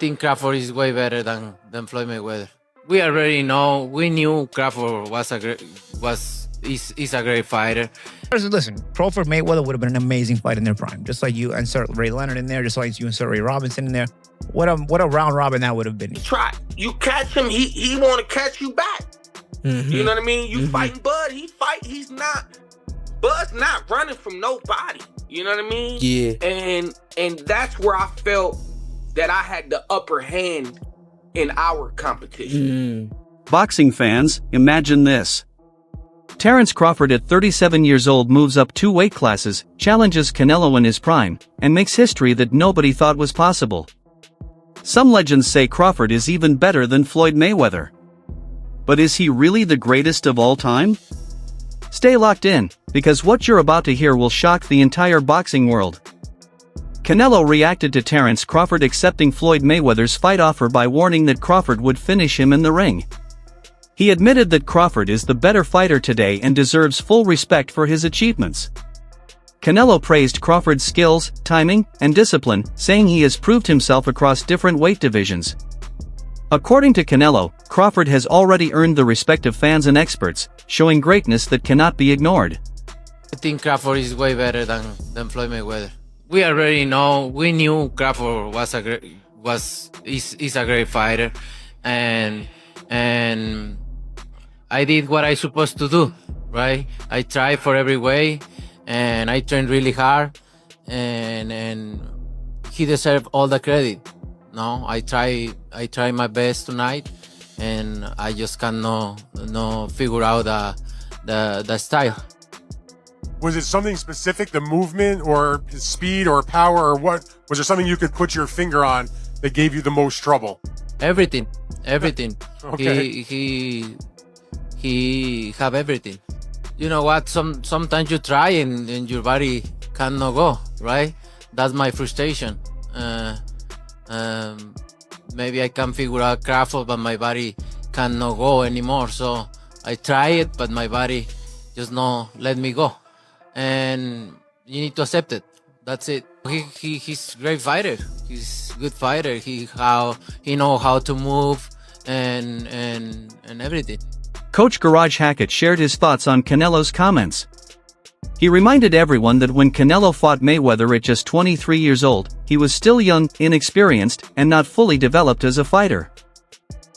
think Crawford is way better than Floyd Mayweather. We already know. We knew Crawford is a great fighter. Listen, Crawford Mayweather would have been an amazing fight in their prime. Just like you insert Ray Leonard in there, just like you insert Ray Robinson in there. What a round robin that would have been. Try. You catch him, he want to catch you back. Mm-hmm. You know what I mean? You fighting Bud, he's not. Bud's not running from nobody. You know what I mean? Yeah. And that's where I felt that I had the upper hand in our competition. Boxing fans, imagine this. Terence Crawford at 37 years old moves up 2 weight classes, challenges Canelo in his prime, and makes history that nobody thought was possible. Some legends say Crawford is even better than Floyd Mayweather. But is he really the greatest of all time? Stay locked in, because what you're about to hear will shock the entire boxing world. Canelo reacted to Terence Crawford accepting Floyd Mayweather's fight offer by warning that Crawford would finish him in the ring. He admitted that Crawford is the better fighter today and deserves full respect for his achievements. Canelo praised Crawford's skills, timing, and discipline, saying he has proved himself across different weight divisions. According to Canelo, Crawford has already earned the respect of fans and experts, showing greatness that cannot be ignored. I think Crawford is way better than Floyd Mayweather. We already know. We knew Crawford is a great fighter, and I did what I supposed to do, right? I tried for every way, and I trained really hard, and he deserved all the credit. No, I try my best tonight, and I just cannot figure out the style. Was it something specific, the movement or his speed or power, or what? Was there something you could put your finger on that gave you the most trouble? Everything. Okay. He have everything. You know what? Sometimes you try and your body cannot go, right? That's my frustration. Maybe I can figure out Crawford, but my body cannot go anymore. So I try it, but my body just not let me go. And you need to accept it. That's it. He's a great fighter. He's a good fighter. He know how to move and everything. Coach Garage Hackett shared his thoughts on Canelo's comments. He reminded everyone that when Canelo fought Mayweather at just 23 years old, he was still young, inexperienced, and not fully developed as a fighter.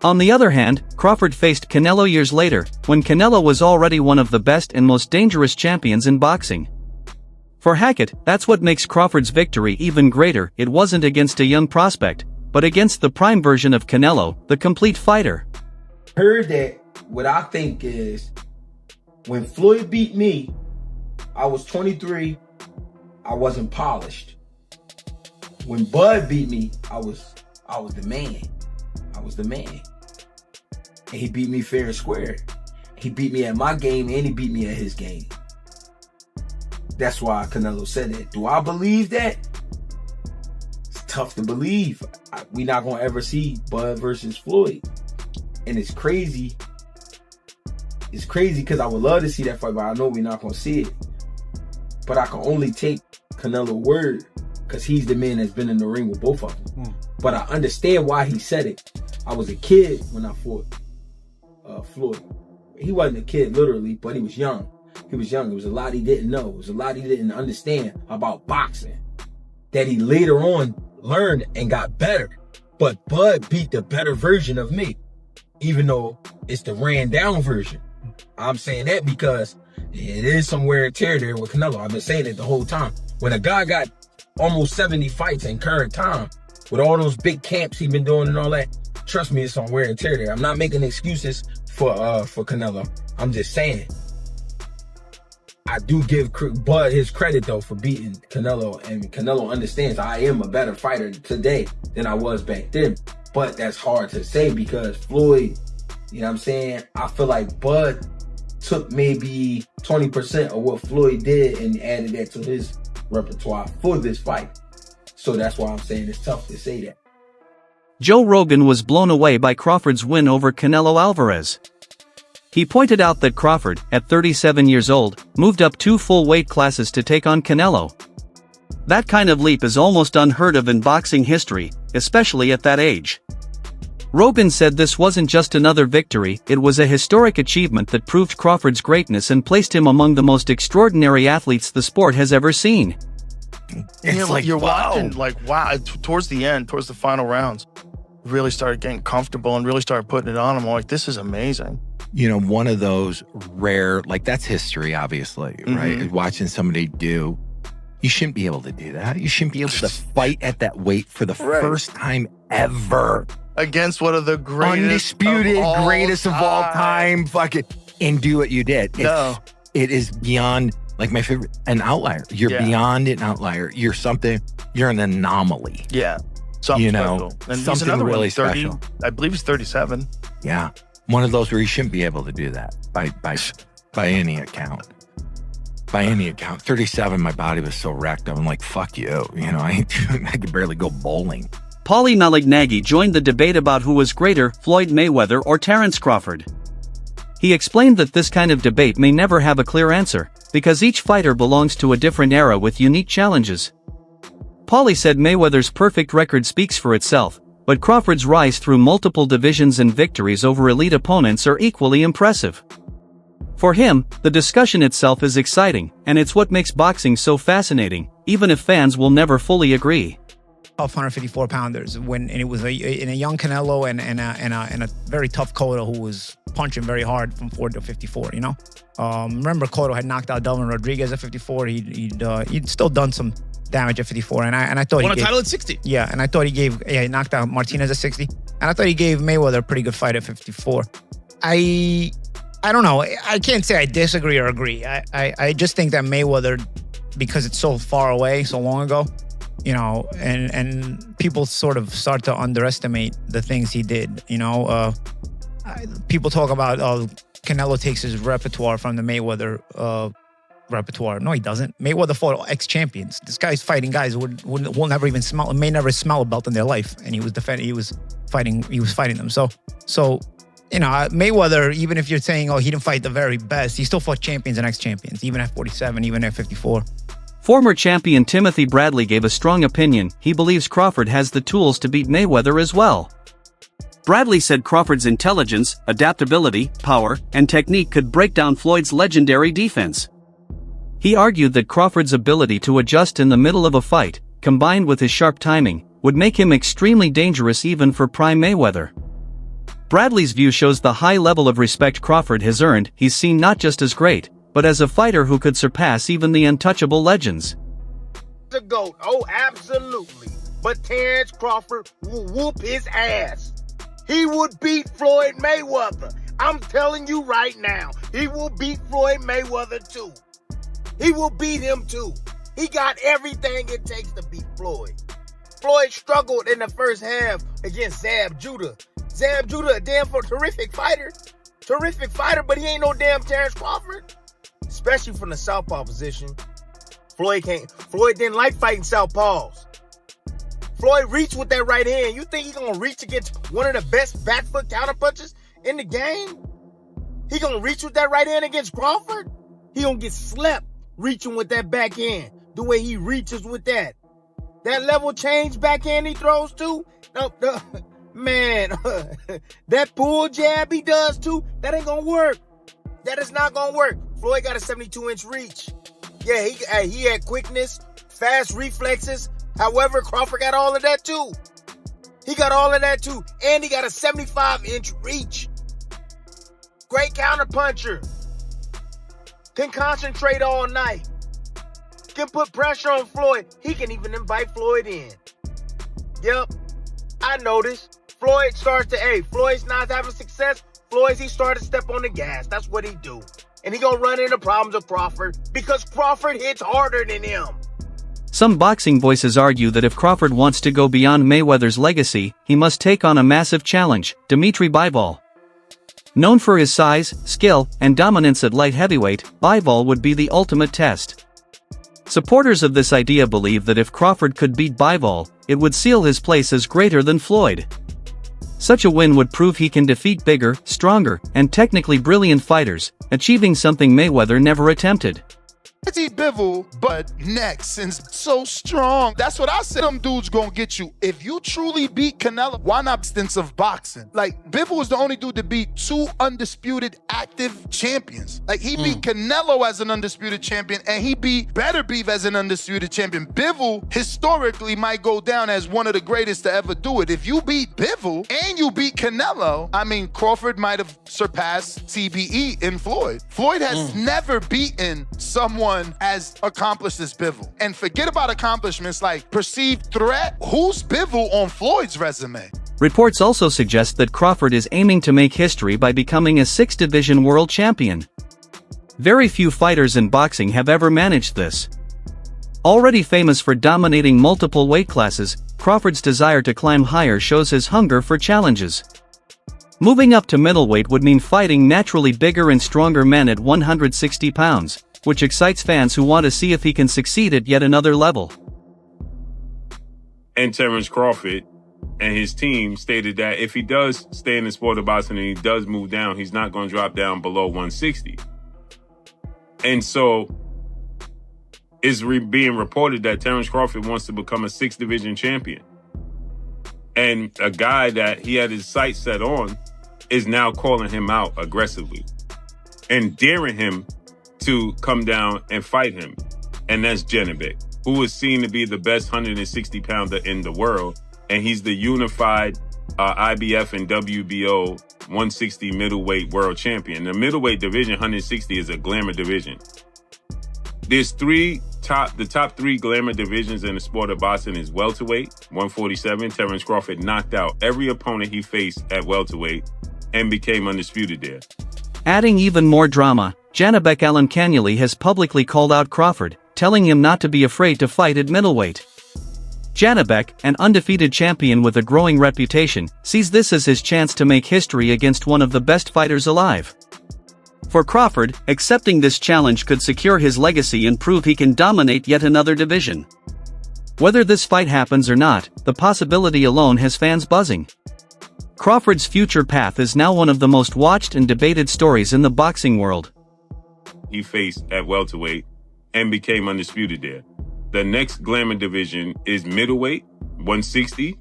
On the other hand, Crawford faced Canelo years later, when Canelo was already one of the best and most dangerous champions in boxing. For Hackett, that's what makes Crawford's victory even greater. It wasn't against a young prospect, but against the prime version of Canelo, the complete fighter. Heard that what I think is, when Floyd beat me, I was 23, I wasn't polished. When Bud beat me, I was the man. I was the man. And he beat me fair and square. He beat me at my game and he beat me at his game. That's why Canelo said that. Do I believe that? It's tough to believe. We're not going to ever see Bud versus Floyd. And it's crazy. It's crazy because I would love to see that fight, but I know we're not going to see it. But I can only take Canelo's word because he's the man that's been in the ring with both of them. But I understand why he said it. I was a kid when I fought Floyd. He wasn't a kid literally, but he was young. He was young. There was a lot he didn't know. There was a lot he didn't understand about boxing that he later on learned and got better. But Bud beat the better version of me, even though it's the ran down version. I'm saying that because it is some wear and tear there with Canelo. I've been saying it the whole time. When a guy got almost 70 fights in current time, with all those big camps he's been doing and all that, trust me, it's some wear and tear there. I'm not making excuses for Canelo. I'm just saying. I do give Bud his credit though for beating Canelo, and Canelo understands I am a better fighter today than I was back then. But that's hard to say because Floyd, you know what I'm saying? I feel like Bud took maybe 20% of what Floyd did and added that to his repertoire for this fight. So that's why I'm saying it's tough to say that. Joe Rogan was blown away by Crawford's win over Canelo Alvarez. He pointed out that Crawford, at 37 years old, moved up 2 full weight classes to take on Canelo. That kind of leap is almost unheard of in boxing history, especially at that age. Rogan said this wasn't just another victory, it was a historic achievement that proved Crawford's greatness and placed him among the most extraordinary athletes the sport has ever seen. It's like, you're watching, like, wow, towards the end, towards the final rounds, really started getting comfortable and really started putting it on him. I'm like, this is amazing. You know, one of those rare, like, that's history, obviously, right? Watching somebody do, you shouldn't be able to do that. You shouldn't be able to fight at that weight for the first time ever. Against one of the greatest, greatest of all time, fucking, and do what you did. It is beyond, like, my favorite, an outlier. You're beyond an outlier. You're an anomaly. Yeah. Something you know, special. And something another really one, 30, special. I believe he's 37. Yeah. One of those where you shouldn't be able to do that by any account. By any account. 37, my body was so wrecked. I'm like, fuck you. You know, I could barely go bowling. Paulie Nalignaggi joined the debate about who was greater, Floyd Mayweather or Terence Crawford. He explained that this kind of debate may never have a clear answer, because each fighter belongs to a different era with unique challenges. Paulie said Mayweather's perfect record speaks for itself, but Crawford's rise through multiple divisions and victories over elite opponents are equally impressive. For him, the discussion itself is exciting, and it's what makes boxing so fascinating, even if fans will never fully agree. 154 pounders and it was in a young Canelo and a very tough Cotto who was punching very hard from 40 to 54. You know, remember Cotto had knocked out Delvin Rodriguez at 54. He'd still done some damage at 54, and I thought won a title at 60. Yeah, and I thought he knocked out Martinez at 60, and I thought he gave Mayweather a pretty good fight at 54. I don't know. I can't say I disagree or agree. I just think that Mayweather, because it's so far away, so long ago, you know, and people sort of start to underestimate the things he did. You know, people talk about Canelo takes his repertoire from the Mayweather repertoire. No, he doesn't. Mayweather fought ex-champions. This guy's fighting guys who will never even may never smell a belt in their life, and he was fighting them. So you know, Mayweather, even if you're saying, he didn't fight the very best, he still fought champions and ex-champions, even at 47, even at 54. Former champion Timothy Bradley gave a strong opinion. He believes Crawford has the tools to beat Mayweather as well. Bradley said Crawford's intelligence, adaptability, power, and technique could break down Floyd's legendary defense. He argued that Crawford's ability to adjust in the middle of a fight, combined with his sharp timing, would make him extremely dangerous even for prime Mayweather. Bradley's view shows the high level of respect Crawford has earned. He's seen not just as great, but as a fighter who could surpass even the untouchable legends. The GOAT, oh absolutely. But Terence Crawford will whoop his ass. He would beat Floyd Mayweather. I'm telling you right now, he will beat Floyd Mayweather too. He will beat him too. He got everything it takes to beat Floyd. Floyd struggled in the first half against Zab Judah. Zab Judah, a damn terrific fighter. Terrific fighter, but he ain't no damn Terence Crawford. Especially from the southpaw position. Floyd didn't like fighting southpaws. Floyd reached with that right hand. You think he's gonna reach against one of the best back foot counterpunchers in the game? He gonna reach with that right hand against Crawford? He gonna get slept reaching with that backhand. The way he reaches with that. That level change backhand he throws too? No, man, that pull jab he does too, that ain't gonna work. That is not gonna work. Floyd got a 72-inch reach. Yeah, he had quickness, fast reflexes. However, Crawford got all of that too. He got all of that too. And he got a 75-inch reach. Great counterpuncher. Can concentrate all night. Can put pressure on Floyd. He can even invite Floyd in. Yep, I noticed. Floyd's not having success. He started to step on the gas. That's what he do. And he gonna run into problems with Crawford because Crawford hits harder than him. Some boxing voices argue that if Crawford wants to go beyond Mayweather's legacy, he must take on a massive challenge, Dimitri Bivol. Known for his size, skill, and dominance at light heavyweight, Bivol would be the ultimate test. Supporters of this idea believe that if Crawford could beat Bivol, it would seal his place as greater than Floyd. Such a win would prove he can defeat bigger, stronger, and technically brilliant fighters, achieving something Mayweather never attempted. Eddie Bivol, but next, and so strong. That's what I said. Them dudes gonna get you. If you truly beat Canelo, why not instance of boxing? Like, Bivol was the only dude to beat 2 undisputed active champions. Like, he beat Canelo as an undisputed champion, and he beat Better Beef as an undisputed champion. Bivol, historically, might go down as one of the greatest to ever do it. If you beat Bivol and you beat Canelo, I mean, Crawford might have surpassed TBE in Floyd. Floyd has never beaten someone as accomplished as Bivol. And forget about accomplishments like perceived threat. Who's Bivol on Floyd's resume? Reports also suggest that Crawford is aiming to make history by becoming a 6th-division world champion. Very few fighters in boxing have ever managed this. Already famous for dominating multiple weight classes, Crawford's desire to climb higher shows his hunger for challenges. Moving up to middleweight would mean fighting naturally bigger and stronger men at 160 pounds, which excites fans who want to see if he can succeed at yet another level. And Terence Crawford and his team stated that if he does stay in the sport of boxing and he does move down, he's not going to drop down below 160. And so it's being reported that Terence Crawford wants to become a 6th division champion. And a guy that he had his sights set on is now calling him out aggressively and daring him to come down and fight him. And that's Janibek, who is seen to be the best 160-pounder in the world. And he's the unified IBF and WBO 160 middleweight world champion. The middleweight division, 160, is a glamour division. There's the top 3 glamour divisions in the sport of boxing is welterweight, 147. Terence Crawford knocked out every opponent he faced at welterweight and became undisputed there. Adding even more drama, Janibek Alimkhanuly has publicly called out Crawford, telling him not to be afraid to fight at middleweight. Janibek, an undefeated champion with a growing reputation, sees this as his chance to make history against one of the best fighters alive. For Crawford, accepting this challenge could secure his legacy and prove he can dominate yet another division. Whether this fight happens or not, the possibility alone has fans buzzing. Crawford's future path is now one of the most watched and debated stories in the boxing world. He faced at welterweight and became undisputed there. The next glamour division is middleweight, 160,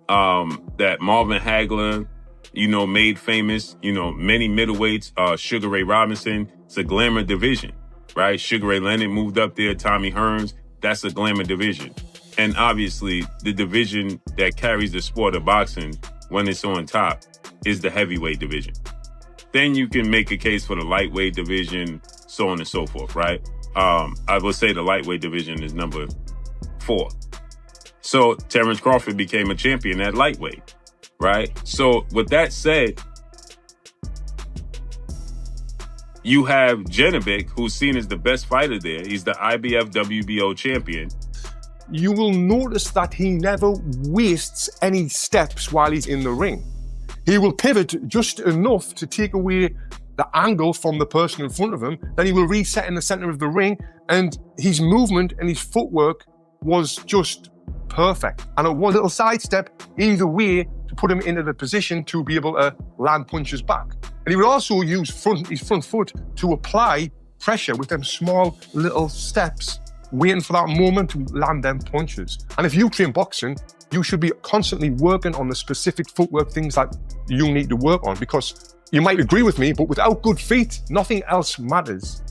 that Marvin Hagler, made famous, many middleweights, Sugar Ray Robinson. It's a glamour division, right? Sugar Ray Leonard moved up there, Tommy Hearns, that's a glamour division. And obviously, the division that carries the sport of boxing when it's on top is the heavyweight division. Then you can make a case for the lightweight division, so on and so forth, right? I would say the lightweight division is number 4. So Terence Crawford became a champion at lightweight, right? So with that said, you have Janibek, who's seen as the best fighter there. He's the IBF WBO champion. You will notice that he never wastes any steps while he's in the ring. He will pivot just enough to take away the angle from the person in front of him, then he will reset in the center of the ring, and his movement and his footwork was just perfect. And it was a little sidestep either way to put him into the position to be able to land punches back. And he would also use his front foot to apply pressure with them small little steps, waiting for that moment to land them punches. And if you train boxing, you should be constantly working on the specific footwork things that you need to work on, because you might agree with me, but without good feet, nothing else matters.